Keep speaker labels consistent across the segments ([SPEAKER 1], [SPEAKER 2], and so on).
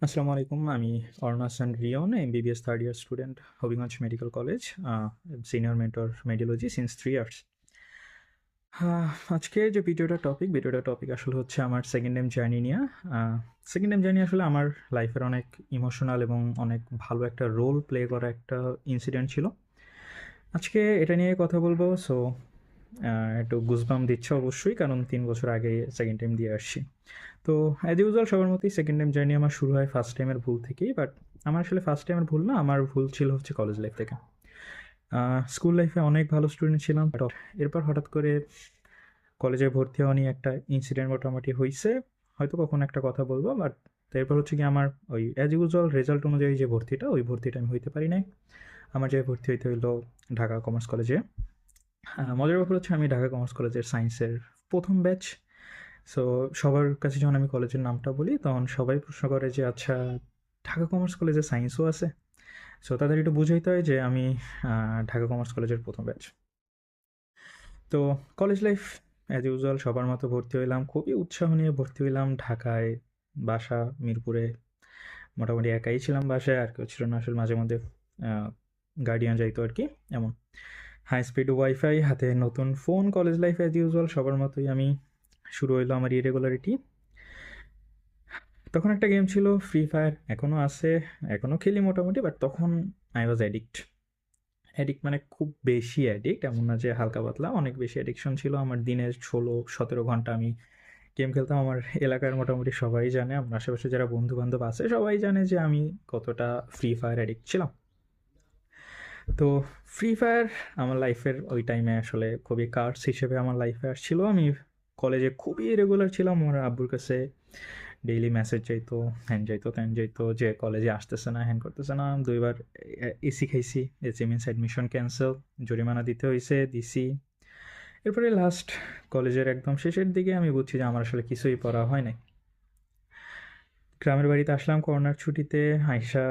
[SPEAKER 1] আসসালামু আলাইকুম। আমি Arun Hasan Rion, MBBS third year student, Habiganj medical college, senior mentor মেডিওলজি সিন্স 3 ইয়ার্স। আজকে যে ভিডিওটা টপিক আসলে হচ্ছে আমার সেকেন্ড টাইম জার্নি নিয়ে। সেকেন্ড টাইম জার্নি আসলে আমার লাইফের অনেক ইমোশনাল এবং অনেক ভালো একটা রোল প্লে করা একটা ইনসিডেন্ট ছিল। আজকে এটা নিয়ে কথা বলবো। সো একটু গুজবাম দিচ্ছে অবশ্যই, কারণ 3 বছর আগে সেকেন্ড টাইম দিয়ে আসছি। তো অ্যাজ ইউজুয়াল সবার মতোই সেকেন্ড টাইম জার্নি আমার শুরু হয় ফার্স্ট টাইমের ভুল থেকেই। বাট আমার আসলে ফার্স্ট টাইমের ভুল না, আমার ভুল ছিল হচ্ছে কলেজ লাইফ থেকে। স্কুল লাইফে অনেক ভালো স্টুডেন্ট ছিলাম, বাট এরপর হঠাৎ করে কলেজে ভর্তি হওয়া নিয়ে একটা ইনসিডেন্ট মোটামুটি হয়েছে। হয়তো কখনো একটা কথা বলবো, বাট এরপর হচ্ছে কি আমার ওই অ্যাজ ইউজুয়াল রেজাল্ট অনুযায়ী যে ভর্তিটা, ওই ভর্তিটা আমি হইতে পারি নাই। আমার যে ভর্তি হইতে হইলো ঢাকা কমার্স কলেজে। মজার ব্যাপার হচ্ছে আমি ঢাকা কমার্স কলেজের সায়েন্সের প্রথম ব্যাচ। সো সবার কাছে যখন আমি কলেজের নামটা বলি, তখন সবাই প্রশ্ন করে যে আচ্ছা, ঢাকা কমার্স কলেজে সায়েন্সও আছে। সো তাদের একটু বুঝাইতে হয় যে আমি ঢাকা কমার্স কলেজের প্রথম ব্যাচ। তো কলেজ লাইফ অ্যাজ ইউজুয়াল সবার মতো ভর্তি হইলাম, খুবই উৎসাহ নিয়ে ভর্তি হইলাম। ঢাকায় বাসা মিরপুরে, মোটামুটি একাই ছিলাম বাসায়, আর কেউ ছিল না আসলে। মাঝে মধ্যে গার্ডিয়ান যাইতো আর কি, এমন। হাই স্পিড ওয়াইফাই হাতে, নতুন phone, college life as usual সবার মতোই আমি শুরু হইলো আমার ইরেগুলারিটি। তখন একটা গেম ছিল ফ্রি ফায়ার, এখনও আছে, এখনও খেলি মোটামুটি। বাট তখন আই ওয়াজ অ্যাডিক্ট। অ্যাডিক্ট মানে খুব বেশি অ্যাডিক্ট, এমন না যে হালকা পাতলা, অনেক বেশি অ্যাডিকশন ছিল আমার। দিনে 16-17 ঘন্টা আমি গেম খেলতাম। আমার এলাকার মোটামুটি সবাই জানে, আমার আশেপাশে যারা বন্ধু বান্ধব আছে সবাই জানে যে আমি কতটা ফ্রি ফায়ার অ্যাডিক্ট ছিলাম। তো ফ্রি ফায়ার আমার লাইফের ওই টাইমে আসলে খুবই কার্স হিসেবে আমার লাইফে আসছিল। আমি কলেজে খুবই রেগুলার ছিলাম। আমার আব্বুর কাছে ডেইলি মেসেজ যাইতো, হ্যান যাইতো, ত্যান যাইতো, যে কলেজে আসতেছে না, হ্যান করতেছে না। 2বার এসি খাইছি, এসি মিনস অ্যাডমিশন ক্যান্সেল, জরিমানা দিতে হয়েছে, দিছি। এরপরে লাস্ট কলেজের একদম শেষের দিকে আমি বুঝছি যে আমার আসলে কিছুই পড়া হয় নাই। গ্রামের বাড়িতে আসলাম করোনার ছুটিতে। আইসা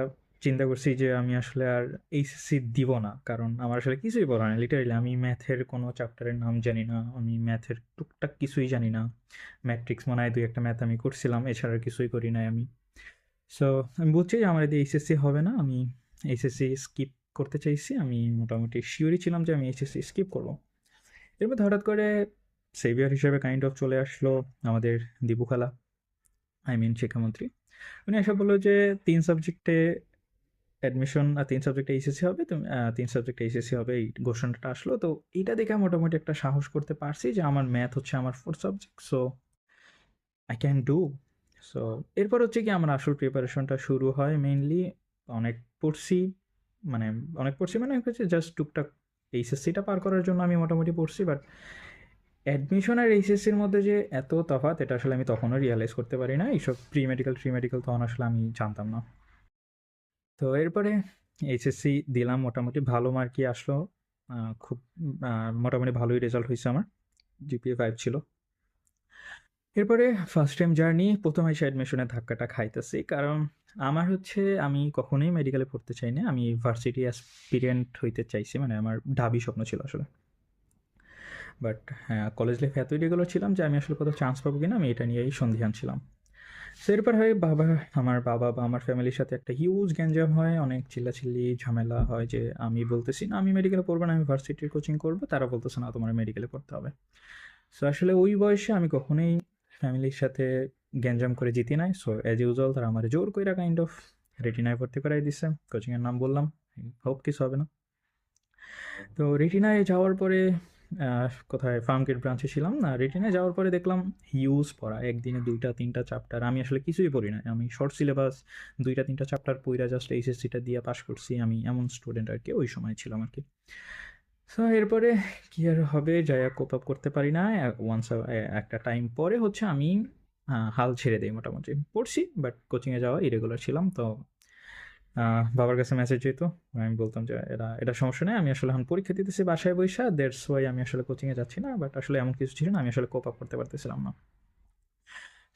[SPEAKER 1] চিন্তা করছি যে আমি আসলে আর এইচএসসি দিব না, কারণ আমার আসলে কিছুই পড়া হয় না। লিটারালি আমি ম্যাথের কোনো চ্যাপ্টারের নাম জানি না, আমি ম্যাথের টুকটাক কিছুই জানি না। ম্যাট্রিক্স মনে হয় 2-1টা ম্যাথ আমি করছিলাম, এছাড়া আর কিছুই করি নাই আমি। সো আমি বুঝছি যে আমার দিয়ে এইচএসসি হবে না, আমি এইচএসসি স্কিপ করতে চাইছি। আমি মোটামুটি শিওরই ছিলাম যে আমি এইচএসসি স্কিপ করবো। এরপর হঠাৎ করে সেভিয়ার হিসেবে কাইন্ড অফ চলে আসলো আমাদের দীপু খালা, আই মিন শিক্ষামন্ত্রী। উনি এসে বললো যে 3 সাবজেক্টে অ্যাডমিশন, 3 সাবজেক্টে এইচএসসি হবে, তুমি 3 সাবজেক্টে এইচএসসি হবে, এই ঘোষণাটা আসলো। তো এইটা দেখে মোটামুটি একটা সাহস করতে পারছি যে আমার ম্যাথ হচ্ছে আমার 4 subject, so I can do. So এরপর হচ্ছে কি আমার আসল প্রিপারেশনটা শুরু হয় মেইনলি। অনেক পড়ছি, মানে অনেক পড়ছি মানে হচ্ছে জাস্ট টুকটাক এইচএসসিটা পার করার জন্য আমি মোটামুটি পড়ছি। বাট অ্যাডমিশন আর এইচএসসির মধ্যে যে এত তফাৎ, এটা আসলে আমি তখনও রিয়ালাইজ করতে পারি না। এইসব প্রি মেডিকেল তখন আসলে আমি জানতাম না। তো এরপরে এইচএসসি দিলাম, মোটামুটি ভালো মার্কই আসলো। খুব মোটামুটি ভালোই রেজাল্ট হয়েছে আমার, জিপিএ 5 ছিল। এরপরে ফার্স্ট টাইম জার্নি, প্রথম এসে অ্যাডমিশনের ধাক্কাটা খাইতেছি, কারণ আমার হচ্ছে আমি কখনোই মেডিকেলে পড়তে চাই না, আমি ভার্সিটি অ্যাসপিরিয়েন্ট হইতে চাইছি, মানে আমার ঢাবি স্বপ্ন ছিল আসলে। বাট হ্যাঁ, কলেজ লাইফে এতই রেগুলার ছিলাম যে আমি আসলে কোথাও চান্স পাবো কিনা আমি এটা নিয়েই সন্দিহান ছিলাম। সো এরপর হয় আমার বাবা বা আমার ফ্যামিলির সাথে একটা হিউজ গ্যাঞ্জাম হয়, অনেক চিল্লাচিল্লি ঝামেলা হয় যে আমি বলতেছি না আমি মেডিকেলে পড়বো না, আমি ভার্সিটির কোচিং করবো, তারা বলতেছে না তোমার মেডিকেলে পড়তে হবে। সো আসলে ওই বয়সে আমি কখনোই ফ্যামিলির সাথে গ্যাঞ্জাম করে জিতি নাই। সো অ্যাজ ইউজুয়াল তারা আমার জোর কইরা কাইন্ড অফ রেটিনায় ভর্তি করাই দিছে। কোচিংয়ের নাম বললাম, হোপ কিছু হবে না। তো রেটিনায় যাওয়ার পরে কোথায় ফার্মগেট ব্রাঞ্চে ছিলাম না, রেটিনায় যাওয়ার পরে দেখলাম হিউজ পড়া, একদিনে 2টা 3টা চ্যাপ্টার। আমি আসলে কিছুই পড়ি না, আমি শর্ট সিলেবাস 2টা 3টা চ্যাপ্টার পইরা জাস্ট এইচএসসিটা দিয়ে পাস করছি। আমি এমন স্টুডেন্ট আর কি, ওই সময় ছিলাম আর কি। সো এরপরে কি আর হবে, যাইয়া কোপ আপ করতে পারি না। ওয়ান্স একটা টাইম পরে হচ্ছে আমি হাল ছেড়ে দিই মোটামুটি। পড়ছি বাট কোচিংয়ে যাওয়া ইরেগুলার ছিলাম। তো বাবার কাছে মেসেজ যেত, আমি বলতাম যে এটা সমস্যা নেই, আমি আসলে এখন পরীক্ষা দিতেছি বাসায় বৈশা, দ্যাটস ওয়াই আমি আসলে কোচিংয়ে যাচ্ছি না। বাট আসলে এমন কিছু ছিল না, আমি আসলে কোপ আপ করতে পারতেছিলাম না।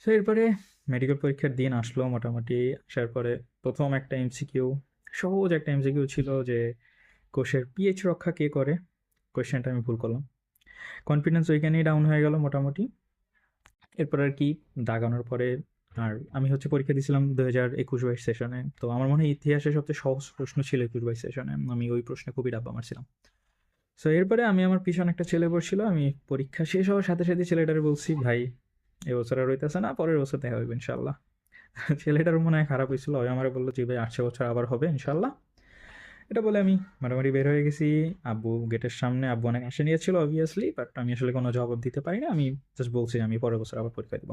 [SPEAKER 1] সো এরপরে মেডিকেল পরীক্ষার দিন আসলো মোটামুটি। আসার পরে প্রথম একটা এমসিকিউ, সহজ একটা এমসিকিউ ছিল যে কোষের পিএইচ রক্ষা কে করে। কোয়েশ্চেনটা আমি ভুল করলাম, কনফিডেন্স ওইখানেই ডাউন হয়ে গেল মোটামুটি। এরপর আর কি দাগানোর পরে আর আমি হচ্ছে পরীক্ষা দিয়েছিলাম 2021-22 সেশনে। তো আমার মনে হয় ইতিহাসের সবচেয়ে সহজ প্রশ্ন ছিল 21-22 সেশনে। আমি ওই প্রশ্নে খুবই ডাব্বা মারছিলাম। সো এরপরে আমি আমার পিছনে একটা ছেলে বসছিল। আমি পরীক্ষা শেষ হওয়ার সাথে সাথে ছেলেটারে বলছি, ভাই এবছর আর হইতেছে না, পরের বছর দেখা হইবে ইনশাল্লাহ। ছেলেটার মনে হয় খারাপ হয়েছিল, ওই আমার বললো যে ভাই 8 বছর আবার হবে ইনশাল্লাহ। এটা বলে আমি মোটামুটি বের হয়ে গেছি। আব্বু গেটের সামনে, আব্বু অনেক আশা নিয়েছিল অবভিয়াসলি, বাট আমি আসলে কোনো জবাব দিতে পারি না। আমি জাস্ট বলছি আমি পরের বছর আবার পরীক্ষা দিব।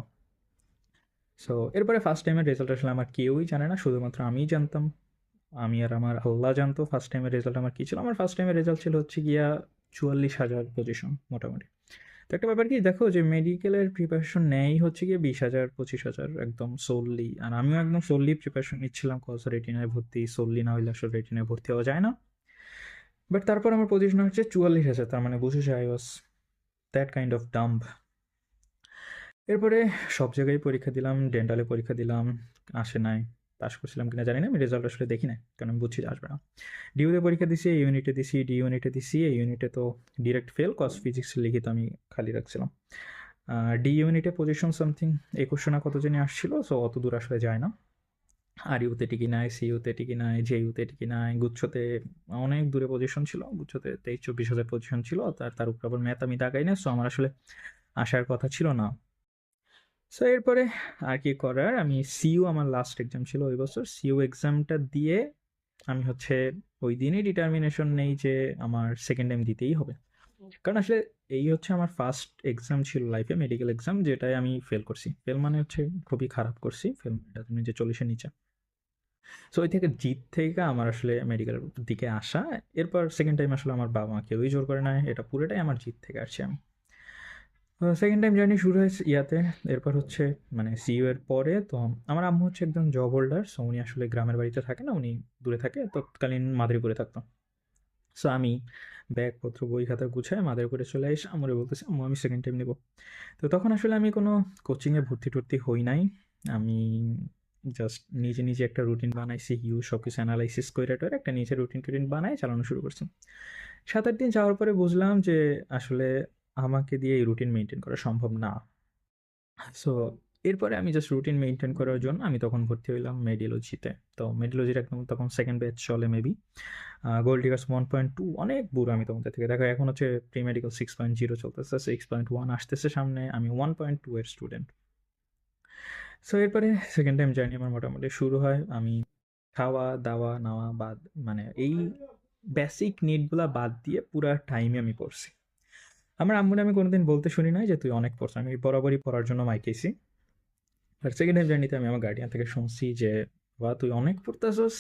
[SPEAKER 1] সো এরপরে ফার্স্ট টাইমের রেজাল্ট আসলে আমার কেউই জানে না, শুধুমাত্র আমিই জানতাম। আমি আর আমার আল্লাহ জানতো ফার্স্ট টাইমের রেজাল্ট আমার কী ছিল। আমার ফার্স্ট টাইমের রেজাল্ট ছিল হচ্ছে গিয়া 44,000 পজিশন মোটামুটি। তো একটা ব্যাপার কি দেখো, যে মেডিকেলের প্রিপারেশন নেয় হচ্ছে গিয়ে 20,000 25,000 একদম সোললি, আর আমিও একদম সোললি প্রিপারেশন নিচ্ছিলাম, কজ রেটিনায় ভর্তি সোললি না হইলে আসলে রেটিনায় ভর্তি হওয়া যায় না। বাট তারপর আমার পজিশন হচ্ছে 44,000, তার মানে বুঝেছো I was that kind of dumb. এরপরে সব জায়গায় পরীক্ষা দিলাম, ডেন্টালে পরীক্ষা দিলাম, আসে নাই। পাস করছিলাম কিনা জানি না, আমি রেজাল্ট আসলে দেখি নাই, কারণ আমি বুঝছি যে আসবে না। ডিউতে পরীক্ষা দিছি, এই ইউনিটে দিছি, ডি ইউনিটে দিছি, এই ইউনিটে তো ডিরেক্ট ফেল, কজ ফিজিক্স লিখিত আমি খালি রাখছিলাম। ডি ইউনিটে পজিশন সামথিং 21 না কত জানি আসছিল, সো অত দূর আসলে যায় না। আর ইউতে টিকি নাই, সি ইউতে টিকি নাই, জে ইউতে টিকি নাই, গুচ্ছতে অনেক দূরে পজিশন ছিল, গুচ্ছতে 23-24 হাজার পজিশন ছিল, তার উপর আবার ম্যাথ আমি দাগাই না, সো আমার আসলে আসার কথা ছিল না। সো এরপরে আর কি করার, আমি সিইউ আমার লাস্ট এক্সাম ছিল ওই বছর, সিইউ এক্সামটা দিয়ে আমি হচ্ছে ওই দিনই ডিটারমিনেশন নেই যে আমার সেকেন্ড টাইম দিতেই হবে। কারণ আসলে এই হচ্ছে আমার ফার্স্ট এক্সাম ছিল লাইফে, মেডিকেল এক্সাম, যেটাই আমি ফেল করছি। ফেল মানে হচ্ছে খুবই খারাপ করছি, ফেল মানে তুমি যে 40-এর নিচে। সো ওই থেকে জিত থেকে আমার আসলে মেডিকেলের দিকে আসা। এরপর সেকেন্ড টাইম আসলে আমার বাবা মা কেউই জোর করে নাই, এটা পুরোটাই আমার জিত থেকে আসছি আমি। সেকেন্ড টাইম জার্নি শুরু হয়েছে ইয়াতে। এরপর হচ্ছে মানে সিইউ এর পরে তো আমার আম্মু হচ্ছে একজন জব হোল্ডার, সো উনি আসলে গ্রামের বাড়িতে থাকে না, উনি দূরে থাকে, তৎকালীন মাদারীপুরে থাকতো। সো আমি ব্যাগপত্র বই খাতা গুছায় মাদারীপুরে চলে এসে আম্মুরে বলতেছি, আম্মু আমি সেকেন্ড টাইম নেবো। তো তখন আসলে আমি কোনো কোচিংয়ে ভর্তি টর্তি হই নাই। আমি জাস্ট নিজে নিজে একটা রুটিন বানাইছি, সব কিছু অ্যানালাইসিস করে টরে একটা নিজের রুটিন টুটিন বানায় চালানো শুরু করছি। 7-8 দিন যাওয়ার পরে বুঝলাম যে আসলে আমাকে দিয়ে এই রুটিন মেনটেন করা সম্ভব না। সো এরপরে আমি জাস্ট রুটিন মেনটেন করার জন্য আমি তখন ভর্তি হইলাম মেডিওলজিতে। তো মেডিওলজির একদম তখন সেকেন্ড ব্যাচ চলে মেবি। গোল্ড ডিগার্স 1.2 অনেক বুড়ো আমি তোমাদের থেকে। দেখো এখন হচ্ছে প্রি মেডিকেল 6.0 চলতেছে, 6.1 আসতেছে সামনে, আমি 1.2 এর স্টুডেন্ট। সো এরপরে সেকেন্ড টাইম জার্নি আমার মোটামুটি শুরু হয়। আমি খাওয়া দাওয়া নেওয়া বাদ, মানে এই বেসিক নিডগুলা বাদ দিয়ে পুরা টাইমে আমি পড়ছি। আমার আম্মুরে আমি কোনোদিন বলতে শুনি নাই যে তুই অনেক পড়ছ, আমি বরাবরই পড়ার জন্য মাইকেছি। আর সেকেন্ড টাইম জার্নিতে আমি আমার গার্ডিয়ান থেকে শুনছি যে বা তুই অনেক পড়তেছস,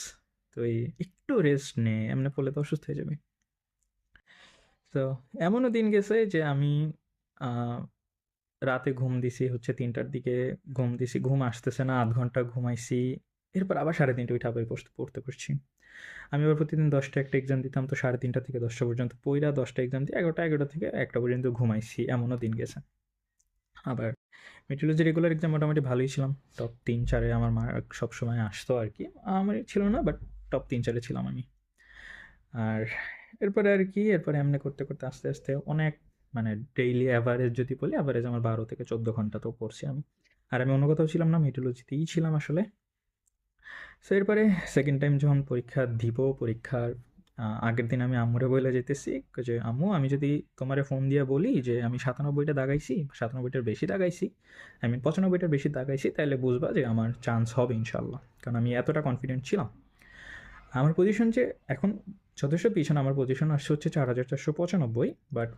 [SPEAKER 1] তুই একটু রেস্ট নে, এমনি পড়লে তো অসুস্থ হয়ে যাবে। তো এমনও দিন গেছে যে আমি আহ, রাতে ঘুম দিছি হচ্ছে 3টার দিকে, ঘুম দিছি, ঘুম আসতেছে না, 0.5 ঘন্টা ঘুমাইছি। এরপর আবার 3:30 উঠে আবার পড়তে বসছি। আমি আবার প্রতিদিন 10টা একটা এক্সাম দিতাম, তো 3:30 থেকে 10টা পর্যন্ত পইরা 10টা এক্সাম দিয়ে 11টা থেকে 1টা পর্যন্ত ঘুমাইছি, এমনও দিন গেছে। আবার মেট্রোলজি রেগুলার এক্সাম মোটামুটি ভালোই ছিলাম, টপ 3-4-এ আমার মার্ক সবসময় আসতো আর কি, আমার ছিল না, বাট টপ 3-4-এ ছিলাম আমি। আর এরপরে আর কি, এরপরে এমনি করতে করতে আস্তে আস্তে অনেক, মানে ডেইলি অ্যাভারেজ যদি বলি, অ্যাভারেজ আমার 12 থেকে 14 ঘন্টা তো পড়ছি আমি। আর আমি অন্য কোথাও ছিলাম না, মেট্রোলজিতেই ছিলাম আসলে। সো এরপরে সেকেন্ড টাইম যখন পরীক্ষা দিব, পরীক্ষার আগের দিন আমি আম্মুরে বলে যেতেছি যে আম্মু আমি যদি তোমারে ফোন দিয়ে বলি যে আমি 97টা দাগাইছি, 97টার বেশি দাগাইছি, আই মিন 95টার বেশি দাগাইছি, তাহলে বুঝবা যে আমার চান্স হবে ইনশাল্লাহ। কারণ আমি এতটা কনফিডেন্ট ছিলাম। আমার পজিশন যে এখন যথেষ্ট পিছনে, আমার পজিশন আসছে হচ্ছে 4,495, বাট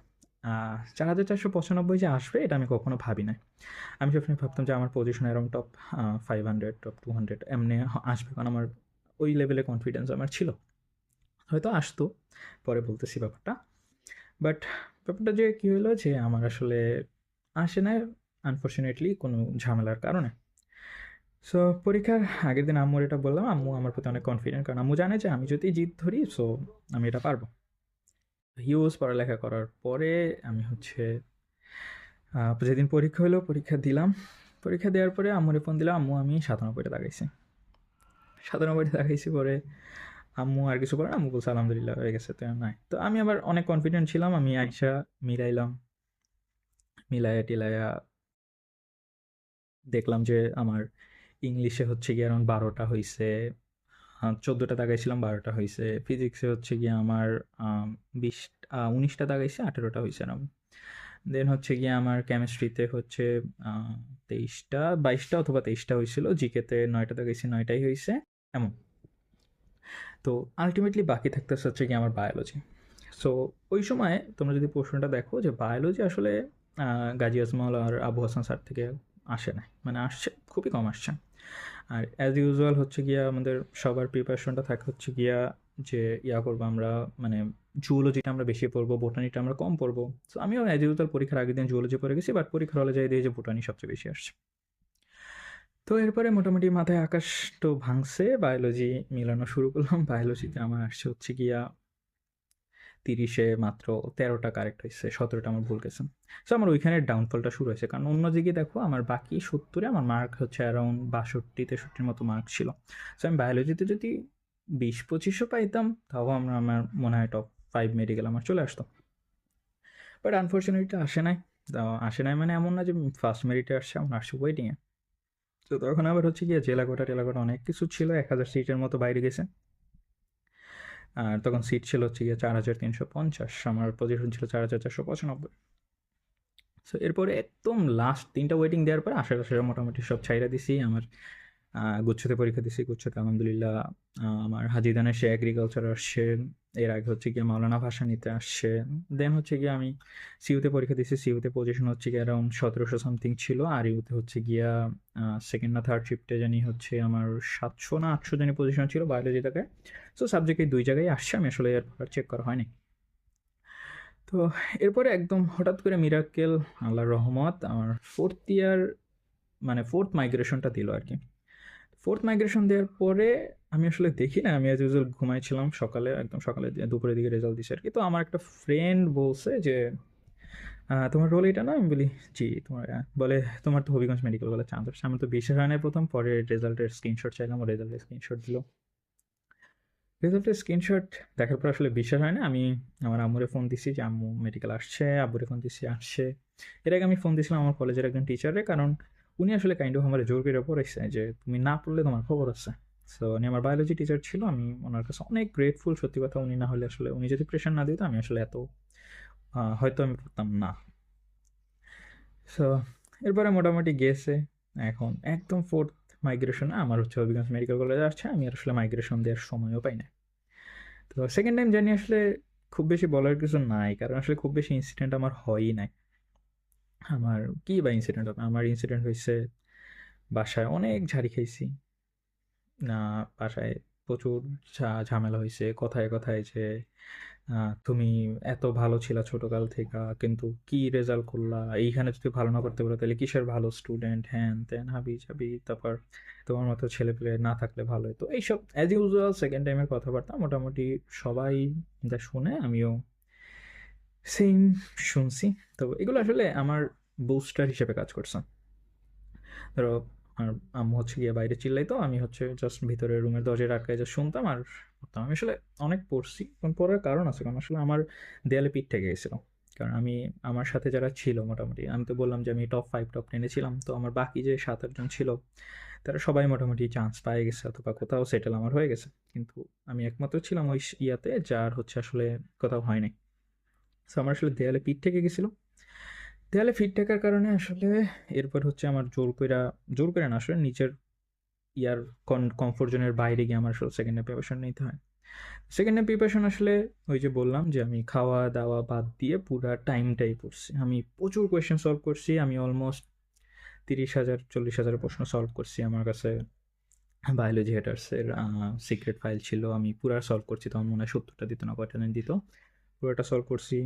[SPEAKER 1] 4,495 যে আসবে এটা আমি কখনো ভাবি নাই। আমি সবসময় ভাবতাম যে আমার পজিশন অ্যারাউন্ড টপ 500, টপ 200 এমনি আসবে, কারণ আমার ওই লেভেলে কনফিডেন্স আমার ছিল। হয়তো আসতো, পরে বলতেছি ব্যাপারটা। বাট ব্যাপারটা যে কী হলো যে আমার আসলে আসে না, আনফর্চুনেটলি কোনো ঝামেলার কারণে। সো পরীক্ষার আগের দিন আম্মুর এটা বললাম, আম্মু আমার প্রতি অনেক কনফিডেন্ট, কারণ আম্মু জানে যে আমি যদি জিদ ধরি সো আমি এটা পারবো। হিউজ পড়ালেখা করার পরে আমি হচ্ছে যেদিন পরীক্ষা হলো পরীক্ষা দিলাম। পরীক্ষা দেওয়ার পরে আম্মুরে ফোন দিলাম, আম্মু আমি 97টা দাগাইছি। 97টা দাগাইছি পরে আম্মু আর কিছু করে না, আম্মু বলছে আলহামদুলিল্লাহ হয়ে গেছে, তো নাই। তো আমি আবার অনেক কনফিডেন্ট ছিলাম, আমি আইসা মিলাইলাম, মিলাইয়া টিলাইয়া দেখলাম যে আমার ইংলিশে হচ্ছে গিয়ে অ্যারাউন্ড 12টা হইছে। 14টা দাগাইছিলাম, 12টা হইছে। ফিজিক্সে হচ্ছে গিয়ে আমার 20 19টা দাগাইছি, 18টা হইছে এরকম। দেন হচ্ছে গিয়ে আমার কেমিস্ট্রিতে হচ্ছে 23টা 22টা অথবা 23টা হয়েছিল। জিকেতে 9টা দাগাইছি, 9টাই হইছে এমন। তো আলটিমেটলি বাকি থাকতেছে হচ্ছে গিয়ে আমার বায়োলজি। সো ওই সময় তোমরা যদি প্রশ্নটা দেখো যে বায়োলজি আসলে গাজী আজমল আর আবু হাসান স্যার থেকে আসে না, মানে আসছে খুবই কম আসছে। আর অ্যাজ ইউজুয়াল হচ্ছে গিয়া আমাদের সবার প্রিপারেশনটা থাকে হচ্ছে গিয়া যে ইয়া করবো আমরা, মানে জুওলজিটা আমরা বেশি পড়বো, বোটানিটা আমরা কম পড়বো। সো আমিও অ্যাজ ইউজুয়াল পরীক্ষার আগের দিন জুওলজি পড়ে গেছি, বাট পরীক্ষার হলে যাই দিয়ে যে বোটানি সবচেয়ে বেশি আসছে। তো এরপরে মোটামুটি মাথায় আকাশ তো ভাঙছে, বায়োলজি মিলানো শুরু করলাম। বায়োলজিতে আমার আসছে হচ্ছে গিয়া 30-এ মাত্র 13টা কারেক্ট হয়েছে, 17টা আমার ভুল গেছে। সো আমার ওইখানে ডাউনফলটা শুরু হয়েছে, কারণ অন্যদিকে দেখো আমার বাকি 70-এ আমার মার্ক হচ্ছে অ্যারাউন্ড 62-63-র মতো মার্ক ছিল। সো আমি বায়োলজিতে যদি 20-25ও পাইতাম তাও আমার মনে হয় টপ 5 মেডিকেল আমার চলে আসতো। বাট আনফর্চুনেটলি আসে নাই। আসে নাই মানে এমন না যে ফার্স্ট মেরিটে আসছে, আমার আসছে ওয়েটিংয়ে। তো তখন আবার হচ্ছে গিয়ে জেলা কোটা টেলা কোটা অনেক কিছু ছিল, 1000 সিটের মতো বাইরে গেছে। আর তখন সিট ছিল হচ্ছে গিয়ে 4350, আমার পজিশন ছিল 4495। সো এরপরে একদম লাস্ট 3টা ওয়েটিং দেওয়ার পরে আশেপাশে মোটামুটি সব ছাইরা দিছি। আমার গুচ্ছতে পরীক্ষা দিছি, গুচ্ছতে আলহামদুলিল্লাহ আমার হাজিদানে সে এগ্রিকালচার আসছে। এর আগে হচ্ছে গিয়ে মাওলানা ভাষা নিতে আসছে। দেন হচ্ছে গিয়ে আমি সিইউতে পরীক্ষা দিছি, সিইউতে পজিশন হচ্ছে গিয়ে অ্যারাউন্ড 1700 সামথিং ছিল। আর ইউতে হচ্ছে গিয়া সেকেন্ড না থার্ড শিফটে জানি হচ্ছে আমার 700 না 800 জানি পজিশন ছিল বায়োলজিটাকে। সো সাবজেক্ট এই 2 জায়গায় আসছে, আমি আসলে এরপর চেক করা হয়নি। তো এরপরে একদম হঠাৎ করে মিরাক্কেল, আল্লাহর রহমত, আমার ফোর্থ ইয়ার মানে ফোর্থ মাইগ্রেশনটা দিল আর কি। ফোর্থ মাইগ্রেশন দেওয়ার পরে আমি আসলে দেখি না, আমি অ্যাজ ইউজুয়াল ঘুমাইছিলাম, সকালে একদম সকালে দুপুরের দিকে রেজাল্ট দিছে আর কি। তো আমার একটা ফ্রেন্ড বলছে যে তোমার রোল এটা না? আমি বলি জি। তোমার বলে তোমার তো হবিগঞ্জ মেডিকেল বলে চান্স আসছে। আমি তো বিশ্বাস হয় নাই প্রথম, পরে রেজাল্টের স্ক্রিনশট চাইলাম, ও রেজাল্টের স্ক্রিনশট দিল। রেজাল্টের স্ক্রিনশট দেখার পর আসলে বিশ্বাস হয় না। আমি আমার আম্মুরে ফোন দিছি যে আম্মু মেডিকেল আসছে, আব্বুরে ফোন দিছি আসছে। এর আগে আমি ফোন দিয়েছিলাম আমার কলেজের একজন টিচারে, কারণ উনি আসলে কাইন্ড অফ আমার জোর করে পড়াইছে যে তুমি না পড়লে তোমার খবর আছে। সো উনি আমার বায়োলজি টিচার ছিল, আমি ওনার কাছে অনেক গ্রেটফুল। সত্যি কথা, উনি না হলে আসলে, উনি যদি প্রেশার না দিত আমি আসলে এত হয়তো আমি পড়তাম না। সো এরপরে মোটামুটি গেছে। এখন একদম ফোর্থ মাইগ্রেশনে আমার হচ্ছে হবিগঞ্জ মেডিকেল কলেজে আসছে, আমি আর আসলে মাইগ্রেশন দেওয়ার সময়ও পাই না। তো সেকেন্ড টাইম জানি আসলে খুব বেশি বলার কিছু নাই, কারণ আসলে খুব বেশি ইনসিডেন্ট আমার হয়ই নাই। আমার কি বা ইনসিডেন্ট হবে? আমার ইনসিডেন্ট হয়েছে বাসায় অনেক ঝাড়ি খাইছি। না, বাসায় প্রচুর ঝামেলা হয়েছে কথায় কথায় যে তুমি এত ভালো ছিলা ছোটকাল থেকে, কিন্তু কি রেজাল্ট করলা, এইখানে যদি ভালো না করতে পারো তাহলে কিসের ভালো স্টুডেন্ট, হ্যান ত্যান হাবি জাবি। তারপর তোমার মতো ছেলে পেলে না থাকলে ভালো হতো, এইসব অ্যাজ ইউজুয়াল সেকেন্ড টাইমের কথাবার্তা মোটামুটি সবাই যা শুনে আমিও সেম শুনছি। তো এগুলো আসলে আমার বুস্টার হিসেবে কাজ করছে। ধরো আমার আম্মু হচ্ছে গিয়ে বাইরে চিল্লাইতো, আমি হচ্ছে জাস্ট ভিতরে রুমের দরজায় আটকায় জাস্ট শুনতাম আর পড়তাম। আমি আসলে অনেক পড়ছি, কারণ পড়ার কারণ আছে, কারণ আসলে আমার দেয়ালে পিঠ থেকে গেছিলো। কারণ আমি, আমার সাথে যারা ছিল মোটামুটি, আমি তো বললাম যে আমি টপ 5 টপ 10-এ ছিলাম, তো আমার বাকি যে 7-8 জন ছিল তারা সবাই মোটামুটি চান্স পেয়ে গেছে অথবা কোথাও সেটেল আমার হয়ে গেছে, কিন্তু আমি একমাত্র ছিলাম ওই ইয়াতে যার হচ্ছে আসলে কোথাও হয়নি। সো আমার আসলে দেয়ালে পিঠ থেকে গেছিলো। দেয়ালে ফিট থাকার কারণে আসলে এরপর হচ্ছে আমার জোর করে না, আসলে নিজের ইয়ার কমফোর্ট জোনের বাইরে গিয়ে আমার আসলে সেকেন্ড ইয়ার প্রিপারেশন নিতে হয়। সেকেন্ড ইয়ার প্রিপারেশন আসলে ওই যে বললাম যে আমি খাওয়া দাওয়া বাদ দিয়ে পুরা টাইমটাই পড়ছি। আমি প্রচুর কোয়েশ্চেন সলভ করছি, আমি অলমোস্ট 30,000 40,000 প্রশ্ন সলভ করছি। আমার কাছে বায়োলজি হেটার্সের সিক্রেট ফাইল ছিল, আমি পুরা সলভ করছি। তখন মনে হয় 70টা দিত না কয়টা দিত, পুরোটা সলভ করছি।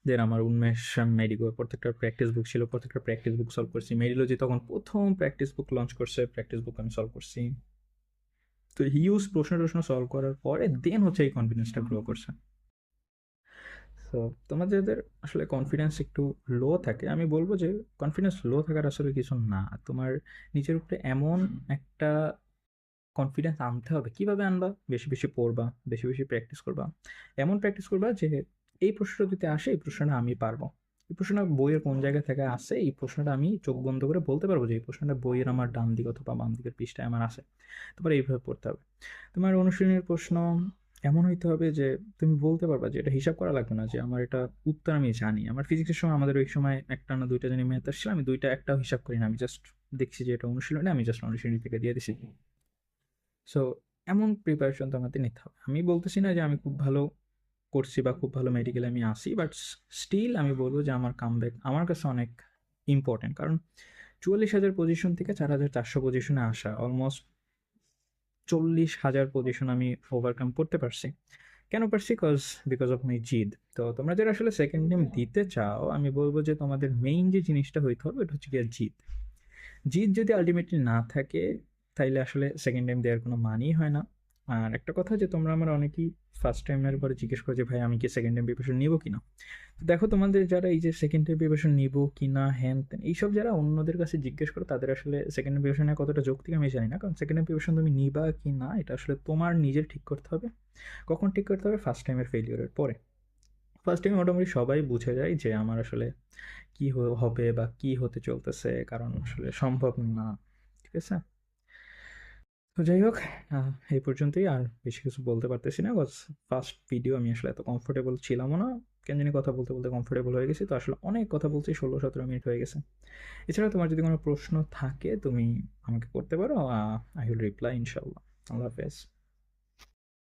[SPEAKER 1] দেন আমার উন্মেষ মেডিকো প্রত্যেকটা প্র্যাকটিস বুক ছিল, প্রত্যেকটা প্র্যাকটিস বুক সলভ করছি। মেডিলজি তখন প্রথম প্র্যাকটিস বুক লঞ্চ করছে, প্র্যাকটিস বুক আমি সলভ করছি। তো হিউজ প্রশ্ন টশ্ন সলভ করার পরে দেন হচ্ছে এই কনফিডেন্সটা গ্রো করছে। তো তোমাদের যাদের আসলে কনফিডেন্স একটু লো থাকে, আমি বলবো যে কনফিডেন্স লো থাকার আসলে কিছু না, তোমার নিজের উপরে এমন একটা কনফিডেন্স আনতে হবে। কিভাবে আনবা? বেশি বেশি পড়বা, বেশি বেশি প্র্যাকটিস করবা, এমন প্র্যাকটিস করবা যে এই প্রশ্নটা যদি আসে এই প্রশ্নটা আমি পারবো। এই প্রশ্নটা বইয়ের কোন জায়গা থেকে আসে, এই প্রশ্নটা আমি চোখ বন্ধ করে বলতে পারবো যে এই প্রশ্নটা বইয়ের আমার ডান দিক অথবা বাম দিকের পৃষ্ঠায় আমার আসে। তারপরে এইভাবে পড়তে হবে। তোমার অনুশীলনীর প্রশ্ন এমন হইতে হবে যে তুমি বলতে পারবা যে এটা হিসাব করা লাগবে না যে আমার এটা উত্তর আমি জানি। আমার ফিজিক্সের সময় আমাদের ওই সময় একটা না দুইটা জানি ম্যাথ আসছিল, আমি দুইটা একটাও হিসাব করি না, আমি জাস্ট দেখছি যে এটা অনুশীলনী, আমি জাস্ট অনুশীলনী থেকে দিয়ে দিছি। সো এমন প্রিপারেশন তোমাদের নিতে হবে। আমি বলতেছি না যে আমি খুব ভালো করছি বা খুব ভালো মেডিকেলে আমি আসি, বাট স্টিল আমি বলবো যে আমার কামব্যাক আমার কাছে অনেক ইম্পর্টেন্ট। কারণ ৪৪,০০০ পজিশন থেকে ৪,৪০০ পজিশনে আসা, অলমোস্ট ৪০,০০০ পজিশন আমি ওভারকাম করতে পারছি। কেন পারছি? বিকজ অফ মাই জিদ। তো তোমরা যারা আসলে সেকেন্ড টাইম দিতে চাও, আমি বলবো যে তোমাদের মেইন যে জিনিসটা হইতে হবে এটা হচ্ছে গিয়ে জিদ। জিদ যদি আলটিমেটলি না থাকে, তাইলে আসলে সেকেন্ড টাইম দেওয়ার কোনো মানেই হয় না। আর একটা কথা যে তোমরা আমার অনেকেই ফার্স্ট টাইমের পরে জিজ্ঞেস করো যে ভাই আমি কি সেকেন্ড টাইম প্রিপারেশন নিবো কিনা। তো দেখো তোমাদের যারা এই যে সেকেন্ড টাইম প্রিপারেশন নিবো কিনা হ্যান ত্যান এইসব যারা অন্যদের কাছে জিজ্ঞেস করো, তাদের আসলে সেকেন্ড টাইম প্রিপারেশনে কতটা যৌক্তিক আমি জানি না। কারণ সেকেন্ড টাইম প্রিপারেশন তুমি নিবা কি না এটা আসলে তোমার নিজের ঠিক করতে হবে। কখন ঠিক করতে হবে? ফার্স্ট টাইমের ফেলিওরের পরে। ফার্স্ট টাইমে মোটামুটি সবাই বুঝে যায় যে আমার আসলে কি হবে বা কি হতে চলতেছে, কারণ আসলে সম্ভব না। ঠিক আছে? তো যাই হোক, এই পর্যন্তই। আর বেশি কিছু বলতে পারতেছি না, বস ফার্স্ট ভিডিও আমি আসলে এত কমফোর্টেবল ছিলামও না। কেন জানি কথা বলতে বলতে কমফোর্টেবল হয়ে গেছি, তো আসলে অনেক কথা বলছি, 16-17 মিনিট হয়ে গেছে। এছাড়া তোমার যদি কোনো প্রশ্ন থাকে তুমি আমাকে করতে পারো, আই উইল রিপ্লাই ইনশাল্লাহ। আল্লাহ হাফেজ।